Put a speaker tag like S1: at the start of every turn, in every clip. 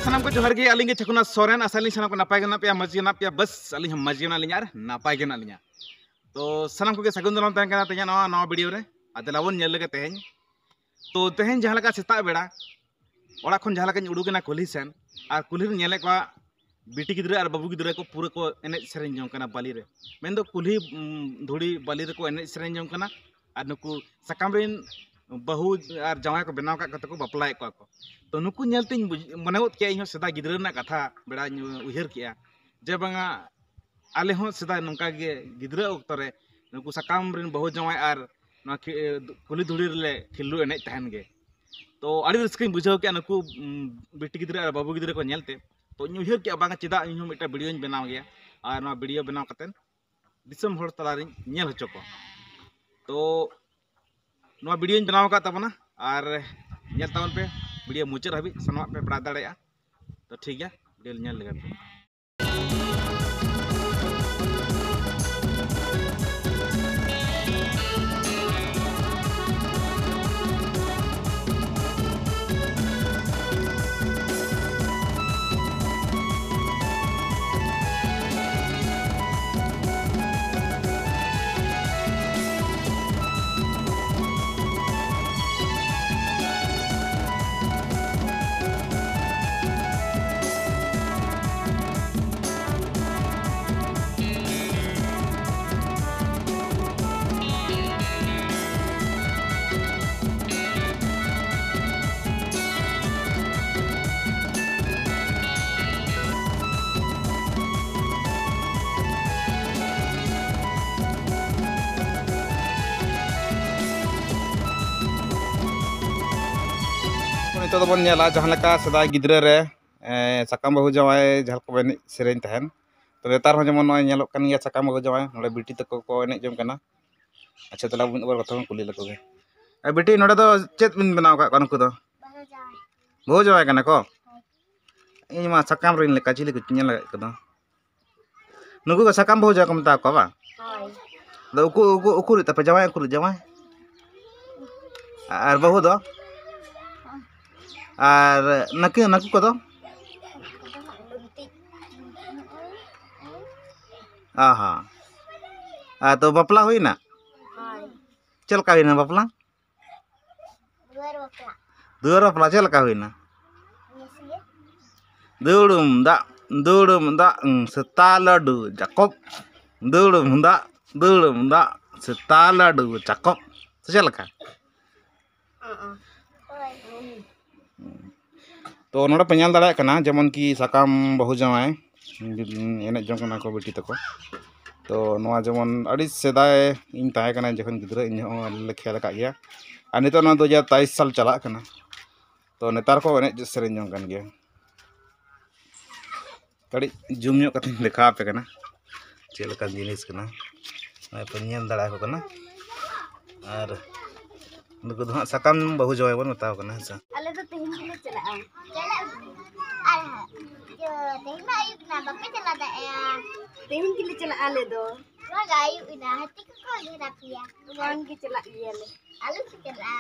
S1: सानाम को जोहार गे अलिंग छकुना सोरेन आसाली सानाम को नापाय गना पे मजी गना पे बस अलिंग मजी गना लिंगार नापाय गना लिंगा तो सानाम को सागुन दलाम तहन कना तेया नवा वीडियो रे आदलावन नेल लगे तेहन तो तेहन जहां लगा सेता बेड़ा ओड़ा खन जहां लगा उडुगना कुली सेन और कुली रे नेले को बिटी गिद्रे और बाबू गिद्रे को पूरा को एने सेरेन जंग कना बाली रे मेन दो कुली धुड़ी बाली रे को एने सेरेन जंग कना और नुकु सकाम रेन बहु और जवाई को बनाव का को बापलाय को तो नुकु नेलते मनेवत के इन सदा गिद्रे ना कथा बेड़ा उहर किया जे बांगा आले हो सदा नंका गे गिद्रे ओक्तो रे नुकु सकाम रेन बहु जवाई और कुली धुड़ी रे खिल्लु एने तहन गे तो आड़ी रस्क बुझाव के नुकु बिटी गिद्रे और बाबू गिद्रे को नेलते तो उहर के बांगा चिदा इन मिटा वीडियो बनाव गया और ना वीडियो बनाव कतेन दिसम हर तलारी नेल हचो को तो नवा वीडियो बनाव का तबना और नेल तावन पे वीडियो मुचाद हाबी सानवा पे बड़ा दाड़ेया तो ठीक है वीडियो नेल लगा पे तो बन नेला जहां लका सदा गिद्रे रे सकाम बहु जवाई जहां को एने सेरेन तहन तो नेतार हो जमन नय नेलोक कान गया सकाम बहु जवाई नोडे बिटी तक को एने जम कना अच्छा तला बुन बर कथा कुली लको गे ए बिटी नोडे तो चेत बिन बनाव का कोन को दो बहु जवाई कना को इन मा सकाम रिन लेका चिली को नेल लगा को दो नुगु को सकाम बहु जवाई को मता को बा होय दो उकु रे तपे जवाई और बहु दो और नके नकु को दो आहा तो बपला हुई ना चल का हुई ना बपला दुआर बपला चल का हुई ना दुड़ुम दा सेता लाडू जाकब दुड़ुम दा सेता लाडू जाकब चल का तो नोड़ा पे नेल दाड़ा कना जेमन की सकाम बहु जवाई एने जम कना को बिटी तको तो नोआ जेमन अड़ी सेदाय इन ताहे कना जखन गिद्रा इन ले खेल का गया आ नितो ना 2023 साल चला कना तो नेतार को एने सेरेन जम कन गया कड़ी जूम ᱧᱚᱜ कते देखा पे कना चेल का जिनिस कना ना पे नेल दाड़ा को कना और नुकु दो सकाम बहु जवाई बन बताव कना सा
S2: आले तो तेहन के चला आ जो तेहन आयु ना बापे चला दा तेहन के चला आले दो वा गायु इना हती को ले रापिया वांग के चला इयाले आलू के चला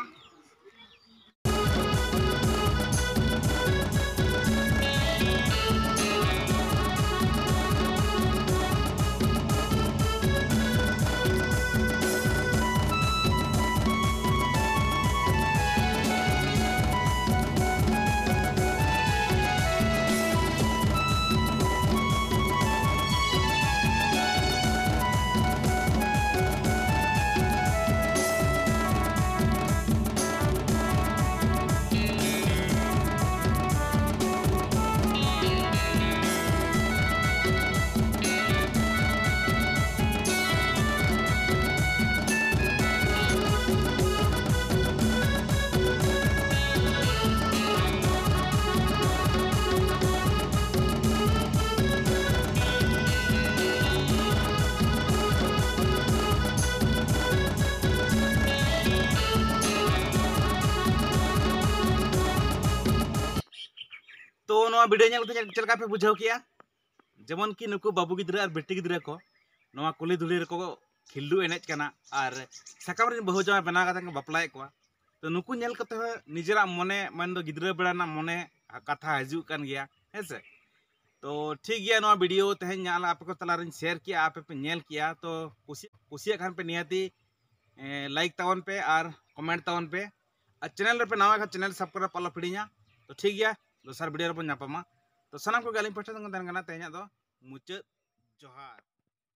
S1: तो नवा वीडियो नेल तो चलका पे बुझाव किया जेमन की नुकु बाबू गिद्रे और बेटी गिद्रे को नवा कुली धुली रे को खिल्लू एनेज कना और सकाम रे बहु जमा बना का बापलाय को तो नुकु नेल कते निजरा मने मन दो गिद्रे बेड़ा ना मने कथा हजू कान गया है से तो ठीक गया नो वीडियो तेहन नाला आप को तलारिन शेयर किया आप पे नेल किया तो कुसिया खान पे नियति लाइक तावन पे और कमेंट तावन पे और चैनल पे नवा चैनल सब्सक्राइब पाला पड़ीना तो ठीक गया दोसर वीडियो रे बन नापामा तो सनाम को गालिंग पठा तेहन तेहन दो मुचाद जोहार।